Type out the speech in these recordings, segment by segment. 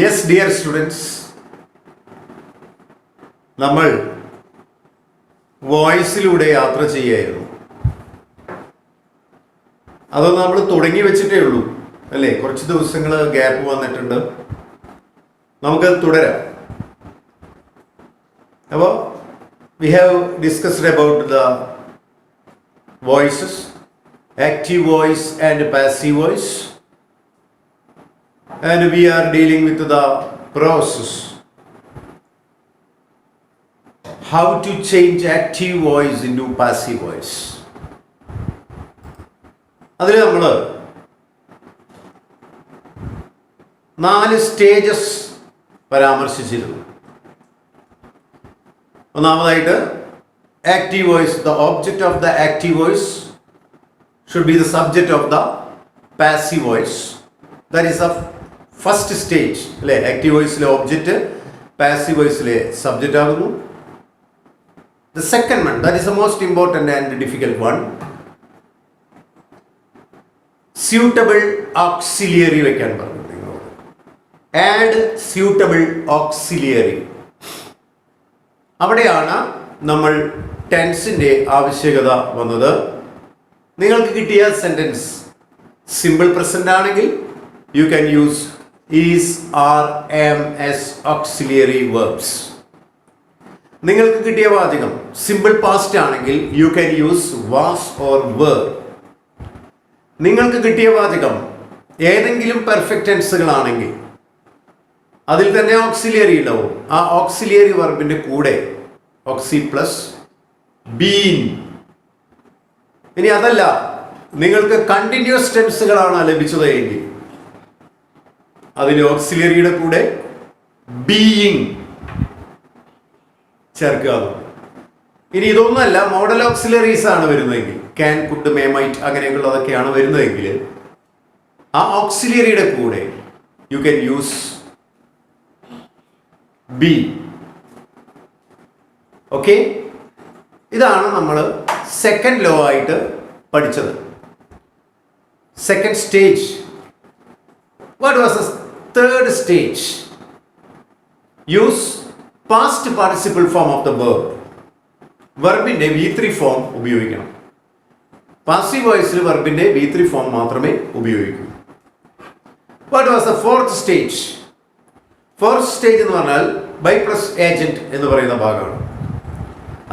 Yes dear students, നമ്മൾ വോയിസിലൂടെ യാത്ര ചെയ്യായിരുന്നു. അത് നമ്മൾ തുടങ്ങി വെച്ചിട്ടേ ഉള്ളൂ അല്ലേ? കുറച്ച് ദിവസങ്ങൾ ഗ്യാപ്പ് വന്നിട്ടുണ്ട്. നമുക്കത് തുടരാം. അപ്പോൾ we have discussed about the voices, active voice and passive voice, and we are dealing with the process how to change active voice into passive voice. അതിൽ നമ്മൾ 4 സ്റ്റേജസ് പരാമർശിച്ചിരുന്നു. ഒന്നാമതായിട്ട് active voice, the object of the active voice should be the subject of the passive voice. That is the first stage അല്ലേ? Active വോയിസിലെ object passive വോയിസിലെ subject ആകുന്നു. The second one, that is the most important and difficult one, suitable auxiliary വെക്കാൻ പറഞ്ഞു നിങ്ങളോട്. Add suitable auxiliary. അവിടെയാണ് നമ്മൾ ടെൻസിൻ്റെ ആവശ്യകത വന്നത്. നിങ്ങൾക്ക് കിട്ടിയ സെൻറ്റൻസ് സിമ്പിൾ പ്രസൻ്റ് ആണെങ്കിൽ you can use is, are, am as auxiliary verbs. നിങ്ങൾക്ക് കിട്ടിയ വാചകം സിമ്പിൾ പാസ്റ്റ് ആണെങ്കിൽ you can use was or were. നിങ്ങൾക്ക് കിട്ടിയ വാചകം ഏതെങ്കിലും പെർഫെക്റ്റ് ടെൻസുകളാണെങ്കിൽ അതിൽ തന്നെ ഓക്സിലിയറി ഉണ്ടാവും. ആ ഓക്സിലിയറി വെർബിന്റെ കൂടെ ഓക്സി പ്ലസ് ബീൻ. ഇനി അതല്ല, നിങ്ങൾക്ക് കണ്ടിന്യൂസ് ടെൻസുകളാണ് ലഭിച്ചത് എങ്കിൽ അതിന് ഓക്സിലിയറിയുടെ കൂടെ ബീയിങ് ചേർക്കുക. ഇനി ഇതൊന്നുമല്ല, മോഡൽ ഓക്സിലറീസ് ആണ് വരുന്നതെങ്കിൽ ക്യാൻ, കുഡ്, മേ, മൈറ്റ് അങ്ങനെയുള്ളതൊക്കെയാണ് വരുന്നതെങ്കിൽ ആ ഓക്സിലിയറിയുടെ കൂടെ U can use B. Okay, ഇതാണ് നമ്മൾ സെക്കൻഡ് ലോ ആയിട്ട് പഠിച്ചത്. Second stage. What was the third stage? Use past participle form of the verb. വെർബിന്റെ V3 form ഉപയോഗിക്കണം. പാസീവ് വോയിസിൽ വെർബിന്റെ V3 ഫോം മാത്രമേ ഉപയോഗിക്കൂ. What was the fourth stage? Fourth stage എന്ന് പറഞ്ഞാൽ by plus agent എന്ന് പറയുന്ന ഭാഗമാണ്.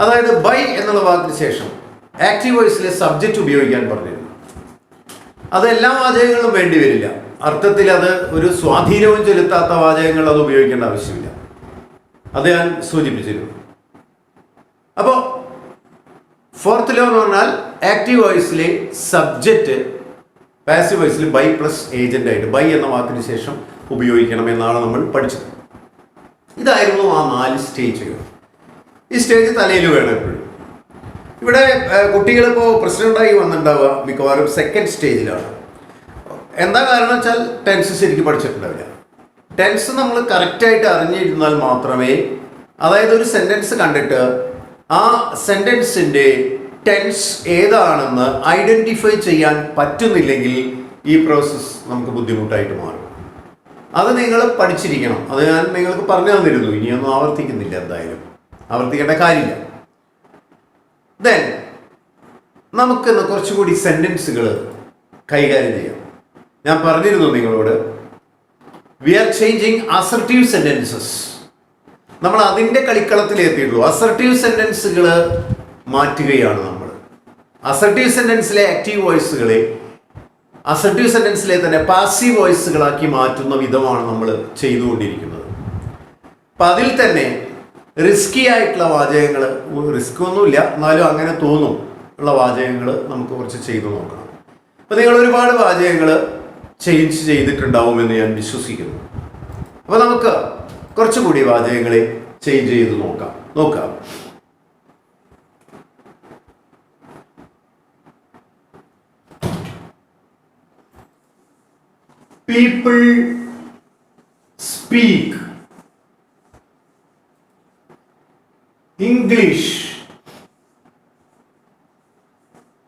അതായത് ബൈ എന്നുള്ള വാക്കിന് ശേഷം ആക്റ്റീവ് വോയിസിലെ സബ്ജക്റ്റ് ഉപയോഗിക്കാൻ പറഞ്ഞിരുന്നു. അത് എല്ലാ വാചകങ്ങളിലും വേണ്ടി വരില്ല. അർത്ഥത്തിൽ അത് ഒരു സ്വാധീനവും ചെലുത്താത്ത വാചകങ്ങൾ അത് ഉപയോഗിക്കേണ്ട ആവശ്യമില്ല. അത് ഞാൻ സൂചിപ്പിച്ചിരുന്നു. അപ്പോൾ ഫോർത്ത് ലോ എന്ന് പറഞ്ഞാൽ ആക്റ്റീവ് വോയിസിലെ സബ്ജക്റ്റ് പാസീവ് വോയിസിൽ ബൈ പ്ലസ് ഏജന്റ് ആയിട്ട് ബൈ എന്ന വാക്കിന് ശേഷം ഉപയോഗിക്കണം എന്നാണ് നമ്മൾ പഠിച്ചത്. ഇതായിരുന്നു ആ 4 സ്റ്റേജുകൾ. ഈ സ്റ്റേജ് തലയിൽ വേണം എപ്പോഴും. ഇവിടെ കുട്ടികളിപ്പോൾ പ്രസിഡന്റായി വന്നിട്ടുണ്ടാവുക മിക്കവാറും സെക്കൻഡ് സ്റ്റേജിലാണ്. എന്താ കാരണം വെച്ചാൽ ടെൻസ് ശരിക്കും പഠിച്ചിട്ടുണ്ടാവില്ല. ടെൻസ് നമ്മൾ കറക്റ്റായിട്ട് അറിഞ്ഞിരുന്നാൽ മാത്രമേ, അതായത് ഒരു സെൻറ്റൻസ് കണ്ടിട്ട് ആ സെൻറ്റൻസിൻ്റെ ടെൻസ് ഏതാണെന്ന് ഐഡൻറ്റിഫൈ ചെയ്യാൻ പറ്റുന്നില്ലെങ്കിൽ ഈ പ്രോസസ്സ് നമുക്ക് ബുദ്ധിമുട്ടായിട്ട് മാറും. അത് നിങ്ങൾ പഠിച്ചിരിക്കണം. അത് ഞാൻ നിങ്ങൾക്ക് പറഞ്ഞു തന്നിരുന്നു. ഇനിയൊന്നും ആവർത്തിക്കുന്നില്ല, എന്തായാലും ആവർത്തിക്കേണ്ട കാര്യമില്ല. ദെൻ നമുക്കിന്ന് കുറച്ചുകൂടി സെൻറ്റൻസുകൾ കൈകാര്യം ചെയ്യാം. ഞാൻ പറഞ്ഞിരുന്നു നിങ്ങളോട്, we are changing assertive sentences. നമ്മൾ അതിൻ്റെ കളിക്കളത്തിലെത്തിയിട്ടുള്ളൂ. അസർട്ടീവ് സെന്റൻസുകൾ മാറ്റുകയാണ് നമ്മൾ. അസർട്ടീവ് സെന്റൻസിലെ ആക്റ്റീവ് വോയിസുകളെ അസർട്ടീവ് സെന്റൻസിലെ തന്നെ പാസീവ് വോയിസുകളാക്കി മാറ്റുന്ന വിധമാണ് നമ്മൾ ചെയ്തുകൊണ്ടിരിക്കുന്നത്. അപ്പം അതിൽ തന്നെ റിസ്കി ആയിട്ടുള്ള വാചകങ്ങൾ, റിസ്ക് ഒന്നുമില്ല എന്നാലും അങ്ങനെ തോന്നും ഉള്ള വാചകങ്ങൾ നമുക്ക് കുറച്ച് ചെയ്തു നോക്കണം. അപ്പം നിങ്ങൾ ഒരുപാട് വാചകങ്ങൾ ചേഞ്ച് ചെയ്തിട്ടുണ്ടാവുമെന്ന് ഞാൻ വിശ്വസിക്കുന്നു. അപ്പോൾ നമുക്ക് കുറച്ചുകൂടി വാചകങ്ങളെ ചേഞ്ച് ചെയ്ത് നോക്കാം. People speak English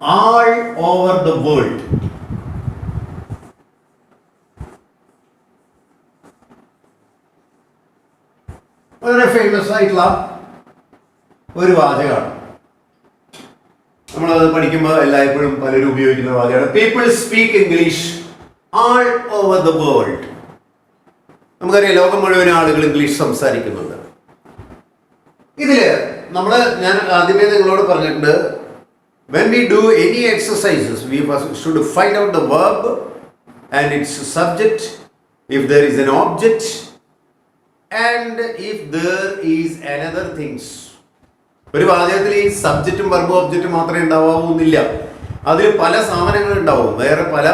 all over the world. Famous ആയിട്ടുള്ള ഒരു വാചകമാണ്. നമ്മളത് പഠിക്കുമ്പോൾ എല്ലായ്പ്പോഴും പലരും ഉപയോഗിക്കുന്ന വാചകമാണ്. People speak English all over the world. നമുക്കറിയാം, ലോകം മുഴുവൻ ആളുകൾ ഇംഗ്ലീഷ് സംസാരിക്കുന്നുണ്ട്. ഞാൻ ആദ്യമേ നിങ്ങളോട് പറഞ്ഞിട്ടുണ്ട്, when we do any exercises, we should find out the verb and its subject, if there is an object, and if there is another things. ഒരു വാചകത്തിൽ ഈ സബ്ജക്റ്റും വെർബും ഒബ്ജക്റ്റും മാത്രമേ ഉണ്ടാവുന്നില്ല, അതിൽ പല സാധനങ്ങൾ ഉണ്ടാവും, വേറെ പല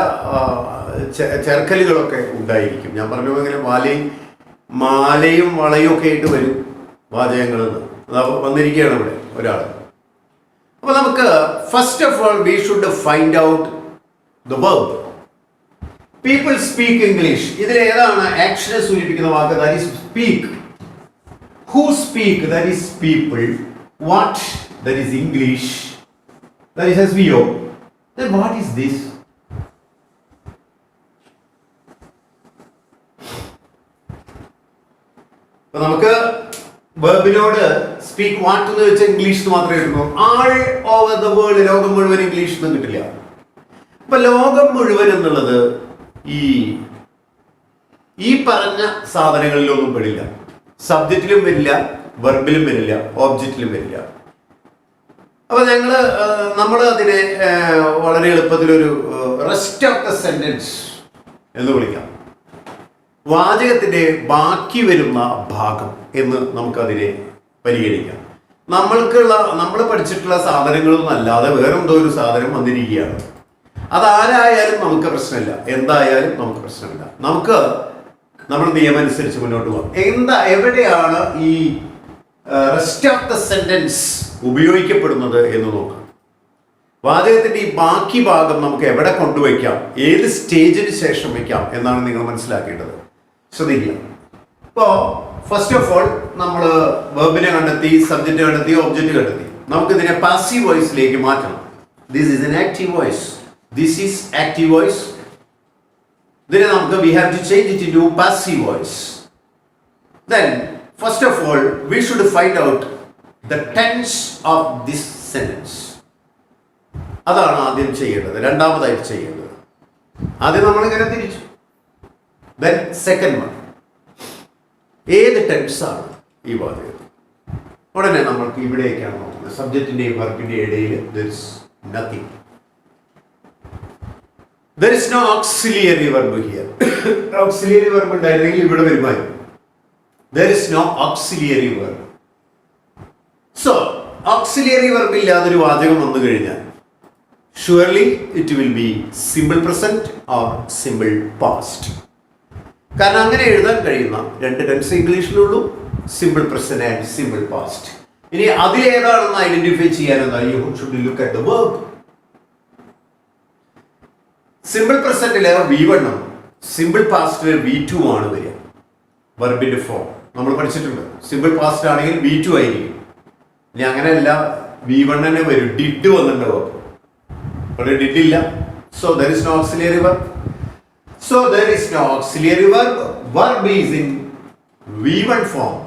ചേർക്കലുകളൊക്കെ ഉണ്ടായിരിക്കും. ഞാൻ പറഞ്ഞു അങ്ങനെ മാലയും വളയും ഒക്കെ ആയിട്ട് വരും വാചകങ്ങളിൽ നിന്ന്. വന്നിരിക്കുകയാണ് ഇവിടെ ഒരാൾ. അപ്പൊ നമുക്ക് first of all we should find out the verb. People speak English, ഇതിൽ ഏതാണ് ആക്ഷനെ സൂചിപ്പിക്കുന്ന വാക്ക്? That is speak. Who speak? That is people. What? That is English. That is SVO. Then what is this? അപ്പൊ നമുക്ക് വെർബിനോട് speak what എന്ന് വെച്ചാൽ English മാത്രമേ കിട്ടുന്നു. ആൾ ഓവർ ദ വേൾഡ്, ലോകം മുഴുവൻ ഇംഗ്ലീഷ് ഒന്നും കിട്ടില്ല. അപ്പൊ ലോകം മുഴുവൻ എന്നുള്ളത് ഈ പറഞ്ഞ സാധനങ്ങളിലൊന്നും പെടില്ല. സബ്ജക്റ്റിലും വരില്ല, വെർബിലും വരില്ല, ഓബ്ജക്റ്റിലും വരില്ല. അപ്പൊ നമ്മൾ അതിനെ വളരെ എളുപ്പത്തിലൊരു റെസ്റ്റ് ഓഫ് ദ സെന്റൻസ് എന്ന് വിളിക്കാം. വാചകത്തിന്റെ ബാക്കി വരുന്ന ഭാഗം എന്ന് നമുക്കതിനെ പരിഗണിക്കാം. നമ്മൾ പഠിച്ചിട്ടുള്ള സാധനങ്ങളൊന്നും അല്ലാതെ വേറെന്തോ ഒരു സാധനം വന്നിരിക്കുകയാണ്. അതാരായാലും നമുക്ക് പ്രശ്നമില്ല, എന്തായാലും നമുക്ക് പ്രശ്നമില്ല. നമുക്ക് നമ്മുടെ നിയമം അനുസരിച്ച് മുന്നോട്ട് പോകാം. എവിടെയാണ് ഈ റെസ്റ്റ് ഓഫ് ദ സെന്റൻസ് ഉപയോഗിക്കപ്പെടുന്നത് എന്ന് നോക്കാം. വാചകത്തിന്റെ ഈ ബാക്കി ഭാഗം നമുക്ക് എവിടെ കൊണ്ടുവയ്ക്കാം, ഏത് സ്റ്റേജിന് ശേഷം വയ്ക്കാം എന്നാണ് നിങ്ങൾ മനസ്സിലാക്കേണ്ടത്. ശ്രദ്ധിക്കുക. ഇപ്പോൾ ഫസ്റ്റ് ഓഫ് ഓൾ നമ്മൾ വെർബിനെ കണ്ടെത്തി, സബ്ജക്റ്റ് കണ്ടെത്തി, ഒബ്ജക്റ്റ് കണ്ടെത്തി. നമുക്കിതിനെ പാസീവ് വോയിസിലേക്ക് മാറ്റണം. This is an active voice. This is active voice. ഇതിനെ നമുക്ക് we have to change it into passive voice. Then first of all we should find out the tense of this sentence. അതാണ് ആദ്യം ചെയ്യേണ്ടത്, രണ്ടാമതായിട്ട് ചെയ്യേണ്ടത്. ആദ്യം നമ്മളിങ്ങനെ തിരിച്ചു. Then second one, ഏത് ടെൻസാണ് ഈ വാചകം? ഉടനെ നമ്മൾക്ക് ഇവിടേക്കാണ് നോക്കുന്നത്. സബ്ജക്റ്റിന്റെയും വെർബിന്റെയും ഇടയിൽ there is nothing. There is no auxiliary verb here. Auxiliary verb ഉണ്ടായിരുന്നെങ്കിൽ ഇവിടെ വരുമായിരുന്നു. There is no auxiliary verb. So auxiliary verb ഇല്ലാതൊരു വാചകം വന്നു കഴിഞ്ഞാൽ surely it will be simple present or simple past. കാരണം അങ്ങനെ എഴുതാൻ കഴിയുന്ന രണ്ട് ടെൻസ് ഇംഗ്ലീഷിലുള്ളൂ, simple present and simple past. ഇനി അതിലേതാണെന്ന് ഐഡന്റിഫൈ ചെയ്യാനെന്താ? You should look at the verb. Simple പ്രസന്റില് V1 ആണ്, സിമ്പിൾ പാസ്റ്റില് V2 ആണ് വരിക. വെർബിന്റെ ഫോം നമ്മൾ പഠിച്ചിട്ടുണ്ട്. സിമ്പിൾ പാസ്റ്റ് ആണെങ്കിൽ V2 ആയിരിക്കും. ഇനി അങ്ങനെയല്ല, V1 തന്നെ വരും. ഡിഡ് വന്നിട്ടുണ്ടോ? അവിടെ ഡിഡ് ഇല്ല. So there is no auxiliary verb. So there is no auxiliary verb. Verb is in V1 form.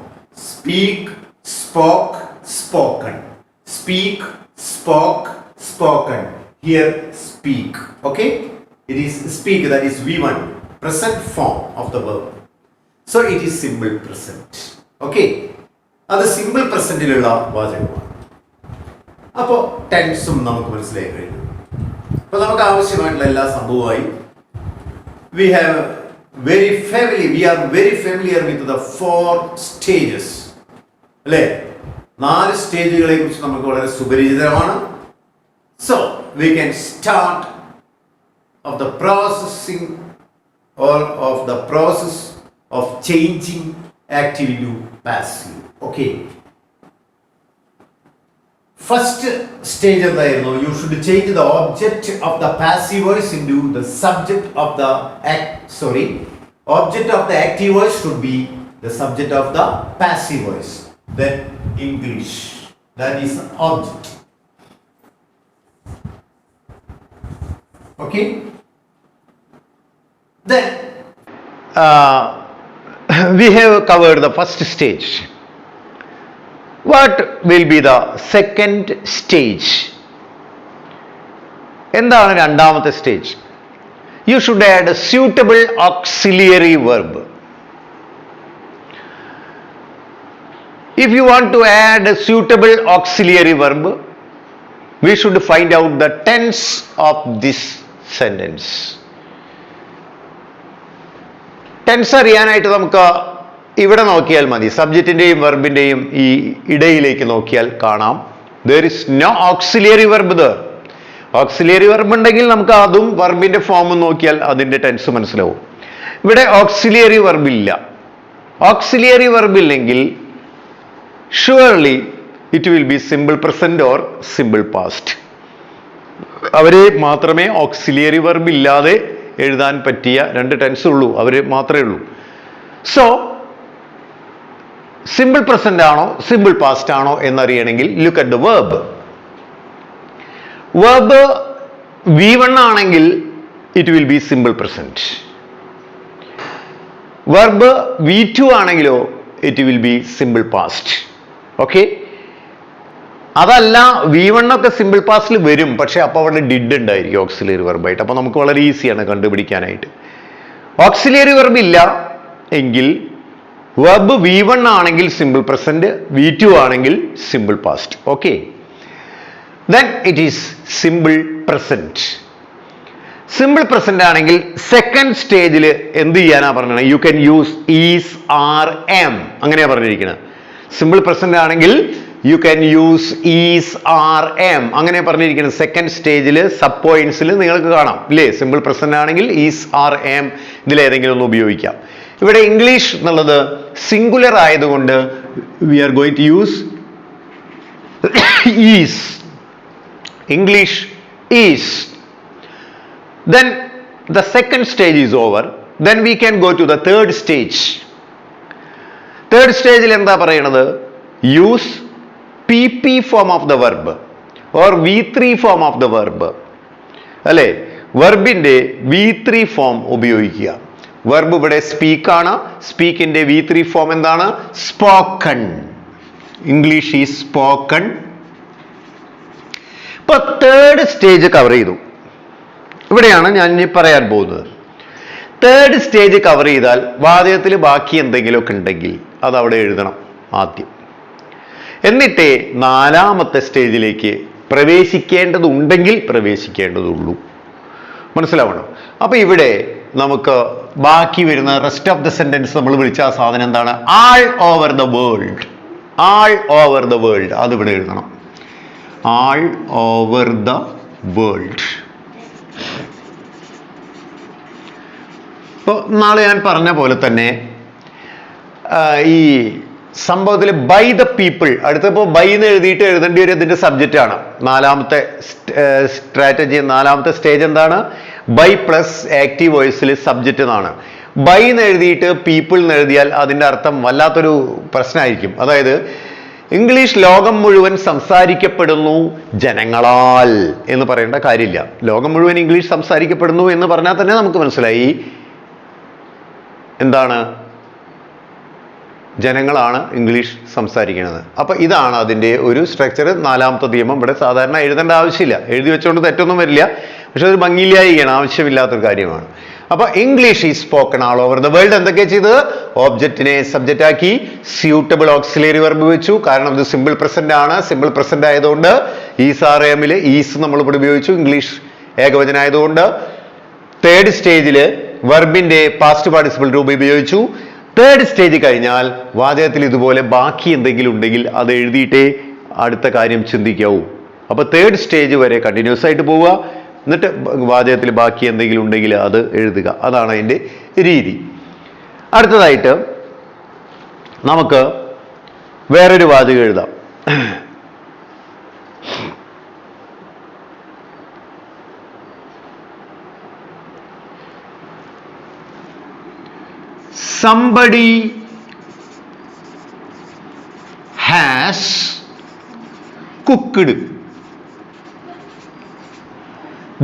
Speak, spoke, spoken. Speak, spoke, spoken. Here speak. Okay? It is speak, that is V1, present form of the verb. So it is simple present. Okay? അത് simple പ്രസന്റിലുള്ള വാചകമാണ്. അപ്പോൾ ടെൻസും നമുക്ക് മനസ്സിലായി കഴിഞ്ഞു. അപ്പോൾ നമുക്ക് ആവശ്യമായിട്ടുള്ള എല്ലാ സംഭവമായി. We are very familiar with the 4 stages. അല്ലേ? 4 സ്റ്റേജുകളെ കുറിച്ച് നമുക്ക് വളരെ സുപരിചിതമാണ്. So we can start of the processing or of the process of changing active into passive. Okay. First stage എന്തായിരുന്നു? You should change the object of the passive voice into the subject of the object of the active voice should be the subject of the passive voice. Then English, that is object. Okay. Then we have covered the first stage. What will be the second stage? എന്താണ് രണ്ടാമത്തെ stage? You should add a suitable auxiliary verb. If you want to add a suitable auxiliary verb, we should find out the tense of this sentence. Tense അറിയാനായിട്ട് നമുക്ക് ഇവിടെ നോക്കിയാൽ മതി. സബ്ജക്റ്റിന്റെയും വെർബിന്റെയും ഈ ഇടയിലേക്ക് നോക്കിയാൽ കാണാം. there is no auxiliary verb there. Auxiliary verb ഉണ്ടെങ്കിൽ നമുക്ക് അതും വെർബിന്റെ ഫോമും നോക്കിയാൽ അതിന്റെ ടെൻസ് മനസ്സിലാവും. ഇവിടെ ഓക്സിലിയറി വെർബ് ഇല്ല. ഓക്സിലിയറി വെർബ് ഇല്ലെങ്കിൽ surely it will be simple present or simple past. അവരെ മാത്രമേ ഓക്സിലിയറി വെർബ് ഇല്ലാതെ എഴുതാൻ പറ്റിയ രണ്ട് ടെൻസ് ഉള്ളൂ. അവര് മാത്രമേ ഉള്ളൂ. സോ സിമ്പിൾ പ്രസന്റ് ആണോ സിമ്പിൾ പാസ്റ്റ് ആണോ എന്നറിയണമെങ്കിൽ look at the verb. Verb V1 ആണെങ്കിൽ it will be simple present. Verb V2 ആണെങ്കിലോ it will be simple past. Okay, അതല്ല V1 ഒക്കെ സിമ്പിൾ പാസ്റ്റിൽ വരും, പക്ഷെ അപ്പോൾ അവിടെ ഡിഡ് ഉണ്ടായിരിക്കും ഓക്സിലിയറി വെർബായിട്ട്. അപ്പോൾ നമുക്ക് വളരെ ഈസിയാണ് കണ്ടുപിടിക്കാനായിട്ട്. ഓക്സിലിയറി വെർബ് ഇല്ല എങ്കിൽ വെർബ് V1 ആണെങ്കിൽ സിമ്പിൾ പ്രസന്റ്, V2 ആണെങ്കിൽ simple past. Okay, then it is simple present. Simple present ആണെങ്കിൽ സെക്കൻഡ് സ്റ്റേജിൽ എന്ത് ചെയ്യാനാ പറഞ്ഞത്? You can use is, are, am, അങ്ങനെയാ പറഞ്ഞിരിക്കുന്നത്. സിമ്പിൾ പ്രസന്റ് ആണെങ്കിൽ you can use is, are, am, അങ്ങനെ പറഞ്ഞിരിക്കുന്നത്. സെക്കൻഡ് സ്റ്റേജിൽ സബ് പോയിന്റ്സിൽ നിങ്ങൾക്ക് കാണാം ഇല്ലേ? സിമ്പിൾ പ്രസന്റ് ആണെങ്കിൽ ഈസ്, ആർ, എം ഇതിലേതെങ്കിലും ഒന്ന് ഉപയോഗിക്കാം. ഇവിടെ ഇംഗ്ലീഷ് എന്നുള്ളത് സിംഗുലർ ആയതുകൊണ്ട് we are going to use is. English is. Then the second stage is over. Then we can go to the third stage. Third stage il endha parayanathu? Use PP form of the verb or V3 form of the verb. Alle verbinde V3 form ഉപയോഗിക്കുക. Verb ഇവിടെ speak ആണ്. Speak ന്റെ V3 form എന്താണ്? Spoken. English is spoken. ഇപ്പൊ third stage cover ചെയ്തു. ഇവിടെയാണ് ഞാൻ ഇനി പറയാൻ പോകുന്നത്. തേർഡ് സ്റ്റേജ് കവർ ചെയ്താൽ വാചകത്തിൽ ബാക്കി എന്തെങ്കിലുമൊക്കെ ഉണ്ടെങ്കിൽ അത് അവിടെ എഴുതണം ആദ്യം. എന്നിട്ടേ നാലാമത്തെ സ്റ്റേജിലേക്ക് പ്രവേശിക്കേണ്ടതുണ്ടെങ്കിൽ പ്രവേശിക്കേണ്ടതുള്ളൂ. മനസ്സിലാവണം. അപ്പൊ ഇവിടെ നമുക്ക് ബാക്കി വരുന്ന റെസ്റ്റ് ഓഫ് ദ സെന്റൻസ് നമ്മൾ വിളിച്ച ആ സാധനം എന്താണ്? ആൾ over the world. All over the world അത് ഇവിടെ എഴുതണം. all over the world. ഇപ്പോൾ നാളെ ഞാൻ പറഞ്ഞ പോലെ തന്നെ ഈ സംഭവത്തിൽ ബൈ ദ പീപ്പിൾ അടുത്തപ്പോൾ ബൈ എന്ന് എഴുതിയിട്ട് എഴുതേണ്ടി വരും. ഇതിന്റെ സബ്ജക്റ്റ് ആണ്. നാലാമത്തെ സ്ട്രാറ്റജി, നാലാമത്തെ സ്റ്റേജ് എന്താണ്? ബൈ പ്ലസ് ആക്റ്റീവ് വോയിസിൽ സബ്ജക്റ്റ് എന്നാണ്. ബൈ എന്ന് എഴുതിയിട്ട് പീപ്പിൾ എന്ന് എഴുതിയാൽ അതിന്റെ അർത്ഥം വല്ലാത്തൊരു പ്രശ്നമായിരിക്കും. അതായത് ഇംഗ്ലീഷ് ലോകം മുഴുവൻ സംസാരിക്കപ്പെടുന്നു ജനങ്ങളാൽ എന്ന് പറയേണ്ട കാര്യമില്ല. ലോകം മുഴുവൻ ഇംഗ്ലീഷ് സംസാരിക്കപ്പെടുന്നു എന്ന് പറഞ്ഞാൽ തന്നെ നമുക്ക് മനസ്സിലായി എന്താണ്? ജനങ്ങളാണ് ഇംഗ്ലീഷ് സംസാരിക്കുന്നത്. അപ്പൊ ഇതാണ് അതിൻ്റെ ഒരു സ്ട്രക്ചർ. നാലാമത്തെ നിയമം ഇവിടെ സാധാരണ എഴുതേണ്ട ആവശ്യമില്ല. എഴുതി വെച്ചുകൊണ്ട് തെറ്റൊന്നും വരില്ല. പക്ഷെ ഒരു ഭംഗിയില്ലായിരിക്കണം, ആവശ്യമില്ലാത്തൊരു കാര്യമാണ്. അപ്പൊ English is spoken all over the world. എന്തൊക്കെ ചെയ്തത്? ഓബ്ജക്റ്റിനെ സബ്ജക്റ്റ് ആക്കി, സ്യൂട്ടബിൾ ഓക്സിലറി വെർബ് വെച്ചു. കാരണം ഇത് സിമ്പിൾ പ്രസന്റ് ആണ്. സിമ്പിൾ പ്രസന്റ് ആയതുകൊണ്ട് ഈസ്, ആർ, എമ്മിൽ ഈസ് നമ്മൾ ഇവിടെ ഉപയോഗിച്ചു. ഇംഗ്ലീഷ് ഏകവചനം ആയതുകൊണ്ട് തേർഡ് സ്റ്റേജിൽ വെർബിന്റെ പാസ്റ്റ് പാർട്ടിസിപ്പിൾ രൂപം ഉപയോഗിച്ചു. തേർഡ് സ്റ്റേജ് കഴിഞ്ഞാൽ വാചകത്തിൽ ഇതുപോലെ ബാക്കി എന്തെങ്കിലും ഉണ്ടെങ്കിൽ അത് എഴുതിയിട്ടേ അടുത്ത കാര്യം ചിന്തിക്കാവൂ. അപ്പൊ തേർഡ് സ്റ്റേജ് വരെ കണ്ടിന്യൂസ് ആയിട്ട് പോവുക. എന്നിട്ട് വാചകത്തിൽ ബാക്കി എന്തെങ്കിലും ഉണ്ടെങ്കിൽ അത് എഴുതുക. അതാണ് അതിൻ്റെ രീതി. അടുത്തതായിട്ട് നമുക്ക് വേറൊരു വാചകം എഴുതാം. Somebody has cooked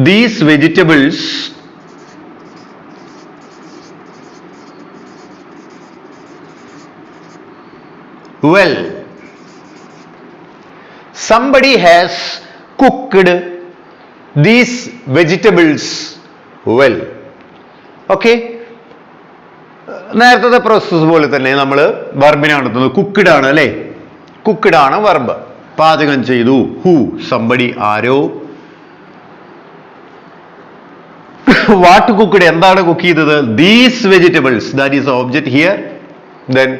these vegetables well. somebody has cooked these vegetables well. Okay, നേരത്തെ പ്രോസസ് പോലെ തന്നെ നമ്മൾ വർബിനെ കണ്ടെത്തുന്നത് കുക്ക്ഡ് ആണ് അല്ലേ? കുക്ക്ഡ് ആണ് വർബ്. പാചകം ചെയ്തു. ഹു, സംബടി, ആരോ. വാട്ട് കുക്ക്ഡ്, എന്താണ് കുക്ക് ചെയ്തത്? These vegetables, that is object here. Then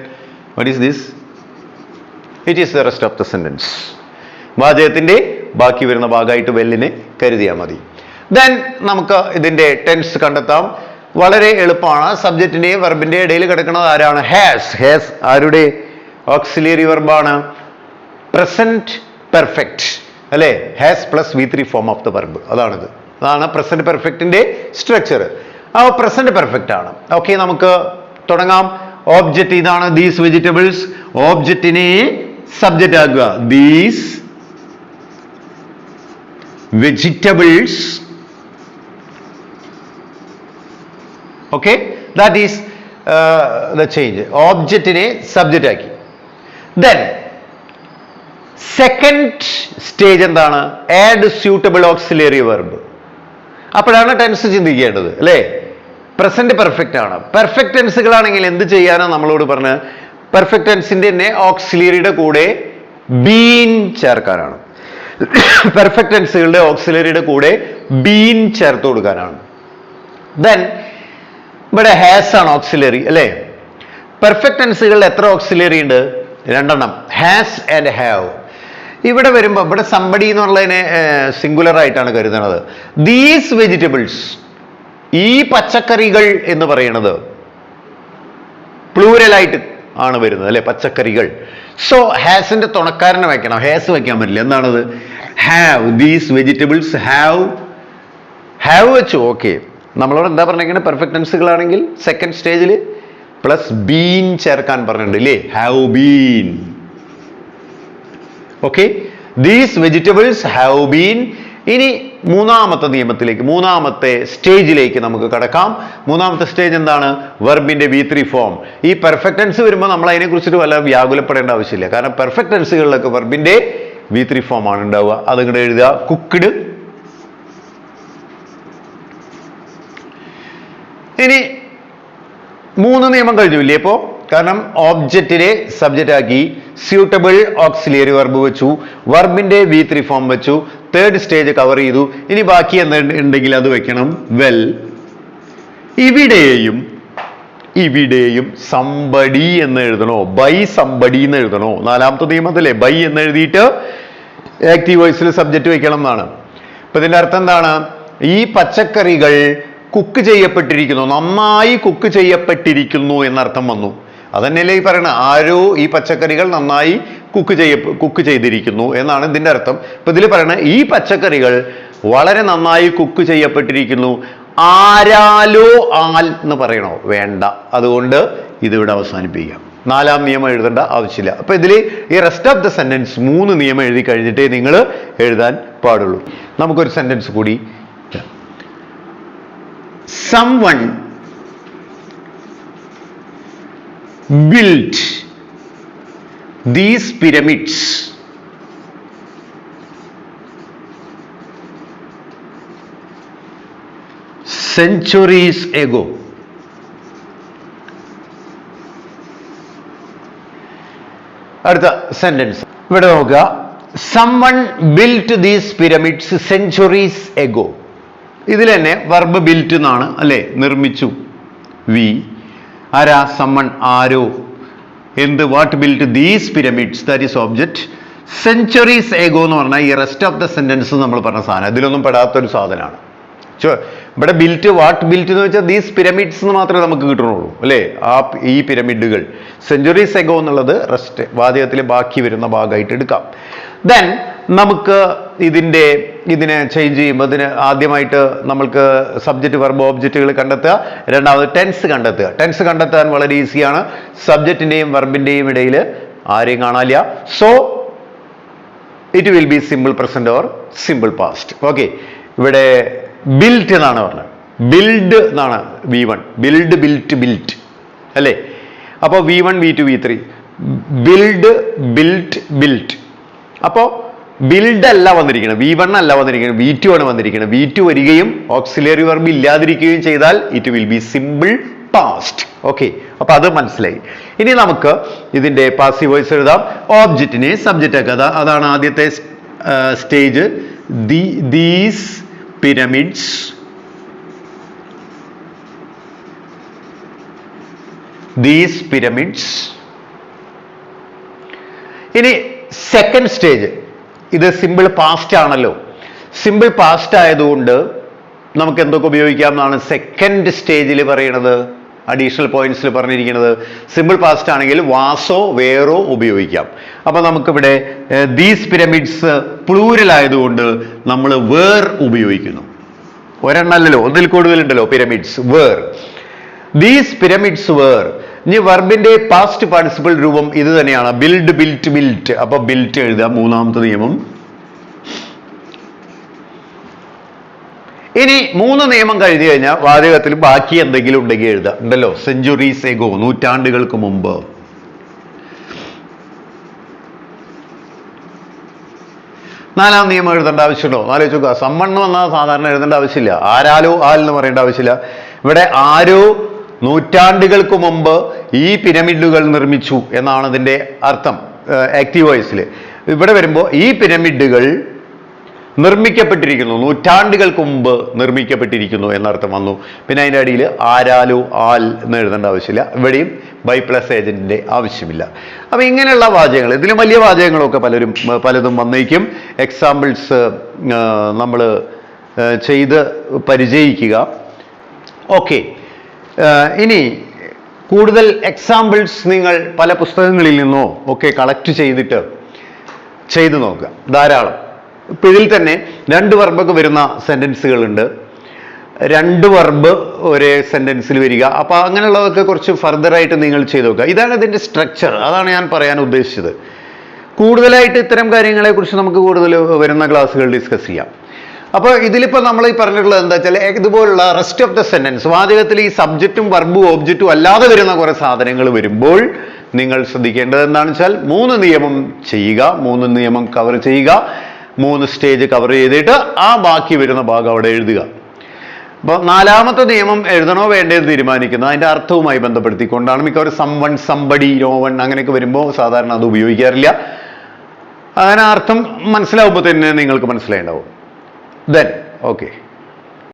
what is this? It is the rest of the sentence. വാചകത്തിന്റെ ബാക്കി വരുന്ന ഭാഗമായിട്ട് വെല്ലിനെ കരുതിയാൽ മതി. ദെൻ നമുക്ക് ഇതിന്റെ ടെൻസ് കണ്ടെത്താം. വളരെ എളുപ്പമാണ്. സബ്ജക്റ്റിന്റെയും വെർബിന്റെയും ഇടയിൽ കിടക്കുന്നത് ആരാണ്? ഹാസ്. ഹാസ് ആരുടെ ഓക്സിലിയറി വെർബാണ്? പ്രസന്റ് പെർഫെക്റ്റ് അല്ലെ? Has plus V3 form of the verb. അതാണിത്. അതാണ് പ്രസന്റ് പെർഫെക്റ്റിന്റെ സ്ട്രക്ചർ. ആ പ്രസന്റ് പെർഫെക്റ്റ് ആണ്. ഓക്കെ, നമുക്ക് തുടങ്ങാം. ഓബ്ജക്റ്റ് ഇതാണ്, ദീസ് വെജിറ്റബിൾസ്. ഓബ്ജക്റ്റിനെ സബ്ജക്റ്റ് ആക്കുക. These vegetables. Okay, that is the change. ഓബ്ജക്റ്റിനെ സബ്ജക്റ്റ് ആക്കി. ദെൻ സെക്കൻഡ് സ്റ്റേജ് എന്താണ്? Add suitable auxiliary verb. അപ്പോഴാണ് ടെൻസ് ചിന്തിക്കേണ്ടത് അല്ലേ? പ്രസന്റ് പെർഫെക്റ്റ് ആണ്. പെർഫെക്റ്റ് ടെൻസുകളാണെങ്കിൽ എന്ത് ചെയ്യാനാണ് നമ്മളോട് പറഞ്ഞ്? പെർഫെക്റ്റ് ടെൻസിന്റെ തന്നെ ഓക്സിലറിയുടെ കൂടെ ബീൻ ചേർക്കാനാണ്. പെർഫെക്റ്റ് ടെൻസുകളുടെ ഓക്സിലറിയുടെ കൂടെ ബീൻ ചേർത്ത് കൊടുക്കാനാണ്. ദെൻ ഇവിടെ ഹാസ് ആണ് ഓക്സിലറി അല്ലേ? പെർഫെക്റ്റ് ടെൻസുകളിൽ എത്ര ഓക്സിലറി ഉണ്ട്? 2 എണ്ണം, ഹാസ് ആൻഡ് ഹാവ്. ഇവിടെ വരുമ്പോൾ ഇവിടെ സംബടി എന്നുള്ളതിനെ സിംഗുലർ ആയിട്ടാണ് കരുതുന്നത്. ദീസ് വെജിറ്റബിൾസ്, ഈ പച്ചക്കറികൾ എന്ന് പറയുന്നത് പ്ലൂരലായിട്ട് ആണ് വരുന്നത് അല്ലെ? പച്ചക്കറികൾ. സോ ഹാസിന്റെ തുണക്കാരനെ വെക്കണം. ഹാസ് വെക്കാൻ പറ്റില്ല. എന്താണത്? Have. These vegetables have. Have വെച്ചു. ഓക്കെ, നമ്മളോട് എന്താ പറഞ്ഞിരിക്കുന്നത്? പെർഫെക്റ്റ് ടെൻസുകളാണെങ്കിൽ സെക്കൻഡ് സ്റ്റേജിൽ പ്ലസ് ബീൻ ചേർക്കാൻ പറഞ്ഞിട്ടുണ്ട് ഇല്ലേ? Have been. Okay, these vegetables have been. ഇനി മൂന്നാമത്തെ നിയമത്തിലേക്ക്, മൂന്നാമത്തെ സ്റ്റേജിലേക്ക് നമുക്ക് കടക്കാം. മൂന്നാമത്തെ സ്റ്റേജ് എന്താണ്? വെർബിന്റെ V3 ഫോം. ഈ പെർഫെക്റ്റ് ടെൻസ് വരുമ്പോൾ നമ്മൾ അതിനെ കുറിച്ചിട്ട് വല്ല വ്യാകുലപ്പെടേണ്ട ആവശ്യമില്ല. കാരണം പെർഫെക്റ്റ് ടെൻസുകളിലൊക്കെ വെർബിന്റെ V3 ഫോം ആണ് ഉണ്ടാവുക. അതിങ്ങോട്ട് എഴുതുക. കുക്ക്ഡ്. ഇനി 3 നിയമം കഴിഞ്ഞു ഇല്ലേ? ഇപ്പോ കാരണം ഓബ്ജക്റ്റിനെ സബ്ജക്റ്റ് ആക്കി, സ്യൂട്ടബിൾ ഓക്സിലിയറി വെർബ് വെച്ചു, വെർബിന്റെ V3 ഫോം വെച്ചു, തേർഡ് സ്റ്റേജ് കവർ ചെയ്തു. ഇനി ബാക്കി എന്തുണ്ടെങ്കിൽ അത് വെക്കണം. വെൽ, ഇവിടെയും സംബടി എന്ന് എഴുതണോ? ബൈ സംബടി എന്ന് എഴുതണോ? 4ാമത്തെ നിയമത്തിലെ ബൈ എന്ന് എഴുതിയിട്ട് ആക്റ്റീവ് വോയിസിൽ സബ്ജക്റ്റ് വെക്കണം എന്നാണ്. അപ്പൊ ഇതിന്റെ അർത്ഥം എന്താണ്? ഈ പച്ചക്കറികൾ കുക്ക് ചെയ്യപ്പെട്ടിരിക്കുന്നു, നന്നായി കുക്ക് ചെയ്യപ്പെട്ടിരിക്കുന്നു എന്നർത്ഥം വന്നു. അതന്നെയല്ലേ ഈ പറയണ? ആരോ ഈ പച്ചക്കറികൾ നന്നായി കുക്ക് ചെയ്തിരിക്കുന്നു എന്നാണ് ഇതിന്റെ അർത്ഥം. ഇപ്പൊ ഇതിൽ പറയണ ഈ പച്ചക്കറികൾ വളരെ നന്നായി കുക്ക് ചെയ്യപ്പെട്ടിരിക്കുന്നു. ആരാലോ ആൽ എന്ന് പറയണോ? വേണ്ട. അതുകൊണ്ട് ഇതിവിടെ അവസാനിപ്പിക്കാം. 4ാം നിയമം എഴുതേണ്ട ആവശ്യമില്ല. അപ്പൊ ഇതിൽ ഈ റെസ്റ്റ് ഓഫ് ദ സെന്റൻസ് 3 നിയമം എഴുതി കഴിഞ്ഞിട്ടേ നിങ്ങൾ എഴുതാൻ പാടുള്ളൂ. നമുക്കൊരു സെന്റൻസ് കൂടി. Someone built these pyramids centuries ago. അടുത്ത സെന്റൻസ് ഇവിടെ നോക്കുക. Someone built these pyramids centuries ago. ഇതിൽ തന്നെ വർബ് ബിൽറ്റ് എന്നാണ് അല്ലെ? നിർമ്മിച്ചു. വി. ആരാ? സമ്മൺ. ആരോ. എന്ത്? What built these pyramids, that is object. Centuries ago എന്ന് പറഞ്ഞാൽ ഈ റെസ്റ്റ് ഓഫ് ദ സെന്റൻസ് നമ്മൾ പറഞ്ഞ സാധനം, ഇതിലൊന്നും പെടാത്തൊരു സാധനമാണ്. ഇവിടെ ബിൽറ്റ്, വാട്ട് ബിൽറ്റ് എന്ന് വെച്ചാൽ ദീസ് പിരമിഡ്സ് എന്ന് മാത്രമേ നമുക്ക് കിട്ടണുള്ളൂ അല്ലേ? ഈ പിരമിഡുകൾ. സെഞ്ചുറീസ് എഗോ എന്നുള്ളത് റെസ്റ്റ് വാചകത്തിൽ ബാക്കി വരുന്ന ഭാഗമായിട്ട് എടുക്കാം. ദെൻ നമുക്ക് ഇതിനെ ചേഞ്ച് ചെയ്യുമ്പോൾ ഇതിന് ആദ്യമായിട്ട് നമ്മൾക്ക് സബ്ജക്റ്റ് വെർബ് ഓബ്ജക്റ്റുകൾ കണ്ടെത്തുക, രണ്ടാമത് ടെൻസ് കണ്ടെത്തുക. ടെൻസ് കണ്ടെത്താൻ വളരെ ഈസിയാണ്. സബ്ജക്റ്റിന്റെയും വെർബിന്റെയും ഇടയിൽ ആരെയും കാണാനില്ല. So it will be simple present or simple past. Okay, ഇവിടെ ബിൽറ്റ് എന്നാണ് പറഞ്ഞത്. ബിൽഡ് എന്നാണ് V1. ബിൽഡ്, ബിൽറ്റ്, ബിൽറ്റ് അല്ലേ? അപ്പോൾ V1 V2 V3. Build, built, built. അപ്പോൾ ബിൽഡ് അല്ല വന്നിരിക്കുന്നത്, V1 അല്ല വന്നിരിക്കുന്നത്, V2 ആണ് വന്നിരിക്കുന്നത്. V2 വരികയും ഓക്സിലറി വെർബ് ഇല്ലാതിരിക്കുകയും ചെയ്താൽ it will be simple past. Okay, അപ്പൊ അത് മനസ്സിലായി. ഇനി നമുക്ക് ഇതിന്റെ പാസീവ് വോയിസ് എഴുതാം. ഓബ്ജക്റ്റിനെ സബ്ജക്റ്റ് ആക്കുക. അതാണ് ആദ്യത്തെ സ്റ്റേജ്. ദീസ് പിരമിഡ്സ് ഇനി സെക്കൻഡ് സ്റ്റേജ്, ഇത് സിമ്പിൾ പാസ്റ്റ് ആണല്ലോ. സിമ്പിൾ പാസ്റ്റ് ആയതുകൊണ്ട് നമുക്ക് എന്തൊക്കെ ഉപയോഗിക്കാം എന്നാണ് സെക്കൻഡ് സ്റ്റേജിൽ പറയുന്നത്. അഡീഷണൽ പോയിന്റ്സിൽ പറഞ്ഞിരിക്കുന്നത് സിമ്പിൾ പാസ്റ്റ് ആണെങ്കിൽ വാസോ വേറോ ഉപയോഗിക്കാം. അപ്പൊ നമുക്കിവിടെ ദീസ് പിരമിഡ്സ് പ്ലൂരൽ ആയതുകൊണ്ട് നമ്മൾ വേർ ഉപയോഗിക്കുന്നു. ഒരെണ്ണല്ലോ, ഒന്നിൽ കൂടുതലുണ്ടല്ലോ pyramids. Where, these pyramids where. ഇനി വെർബിന്റെ പാസ്റ്റ് പാർട്ടിസിപ്പിൾ രൂപം ഇത് തന്നെയാണ്, ബിൽഡ്, ബിൽറ്റ്, ബിൽറ്റ്. അപ്പൊ ബിൽറ്റ് എഴുതാം, മൂന്നാമത്തെ നിയമം. ഇനി 3 നിയമം കഴിഞ്ഞു കഴിഞ്ഞാൽ വാചകത്തിൽ ബാക്കി എന്തെങ്കിലും ഉണ്ടെങ്കിൽ എഴുതാം. ഉണ്ടല്ലോ, സെഞ്ചുറീസ് എഗോ, നൂറ്റാണ്ടുകൾക്ക് മുമ്പ്. നാലാം നിയമം എഴുതേണ്ട ആവശ്യമുണ്ടോ? ആലോചിച്ച് നോക്കുക. സമ്മണ്ണം വന്നാൽ സാധാരണ എഴുതേണ്ട ആവശ്യമില്ല. ആരാലോ ആൽ എന്ന് പറയേണ്ട ആവശ്യമില്ല. ഇവിടെ ആരോ നൂറ്റാണ്ടുകൾക്ക് മുമ്പ് ഈ പിരമിഡുകൾ നിർമ്മിച്ചു എന്നാണ് ഇതിന്റെ അർത്ഥം ആക്റ്റീവ് വോയിസിൽ. ഇവിടെ വരുമ്പോൾ ഈ പിരമിഡുകൾ നിർമ്മിക്കപ്പെട്ടിരിക്കുന്നു, നൂറ്റാണ്ടുകൾക്ക് മുമ്പ് നിർമ്മിക്കപ്പെട്ടിരിക്കുന്നു എന്നർത്ഥം വന്നു. പിന്നെ അതിൻ്റെ അടിയിൽ ആരാലോ ആൽ എന്ന് എഴുതേണ്ട ആവശ്യമില്ല. ഇവിടെയും ബൈ പ്ലസ് ഏജന്റിന്റെ ആവശ്യമില്ല. അപ്പൊ ഇങ്ങനെയുള്ള വാചകങ്ങൾ, ഇതിലും വലിയ വാചകങ്ങളൊക്കെ പലതും വന്നേക്കും. എക്സാമ്പിൾസ് നമ്മൾ ചെയ്ത് പരിചയിക്കുക. ഓക്കെ, ഇനി കൂടുതൽ എക്സാമ്പിൾസ് നിങ്ങൾ പല പുസ്തകങ്ങളിൽ നിന്നോ ഒക്കെ കളക്ട് ചെയ്തിട്ട് ചെയ്തു നോക്കുക, ധാരാളം. ഇപ്പം ഇതിൽ തന്നെ 2 വെർബൊക്കെ വരുന്ന സെൻറ്റൻസുകളുണ്ട്. 2 വെർബ് ഒരേ സെൻറ്റൻസിൽ വരിക. അപ്പോൾ അങ്ങനെയുള്ളതൊക്കെ കുറച്ച് ഫർദറായിട്ട് നിങ്ങൾ ചെയ്തു നോക്കുക. ഇതാണ് ഇതിൻ്റെ സ്ട്രക്ചർ. അതാണ് ഞാൻ പറയാൻ ഉദ്ദേശിച്ചത്. കൂടുതലായിട്ട് ഇത്തരം കാര്യങ്ങളെക്കുറിച്ച് നമുക്ക് കൂടുതൽ വരുന്ന ക്ലാസ്സുകൾ ഡിസ്കസ് ചെയ്യാം. അപ്പോൾ ഇതിലിപ്പോൾ നമ്മൾ ഈ പറഞ്ഞിട്ടുള്ളത് എന്താ വെച്ചാൽ, ഇതുപോലുള്ള റെസ്റ്റ് ഓഫ് ദ സെന്റൻസ് വാചകത്തിൽ ഈ സബ്ജക്റ്റും വെർബും ഓബ്ജക്റ്റും അല്ലാതെ വരുന്ന കുറേ സാധനങ്ങൾ വരുമ്പോൾ നിങ്ങൾ ശ്രദ്ധിക്കേണ്ടത് എന്താണെന്ന് വെച്ചാൽ 3 നിയമം ചെയ്യുക, 3 നിയമം കവർ ചെയ്യുക, 3 സ്റ്റേജ് കവർ ചെയ്തിട്ട് ആ ബാക്കി വരുന്ന ഭാഗം അവിടെ എഴുതുക. അപ്പോൾ 4ാമത്തെ നിയമം എഴുതണോ വേണ്ടത് തീരുമാനിക്കുന്നത് അതിൻ്റെ അർത്ഥവുമായി ബന്ധപ്പെടുത്തിക്കൊണ്ടാണ്. മിക്കവാറും സംവൺ, സംബടി, നോവൺ അങ്ങനെയൊക്കെ വരുമ്പോൾ സാധാരണ അത് ഉപയോഗിക്കാറില്ല. അങ്ങനെ അർത്ഥം മനസ്സിലാവുമ്പോൾ തന്നെ നിങ്ങൾക്ക് മനസ്സിലായിട്ടുണ്ടാവും. Then, okay.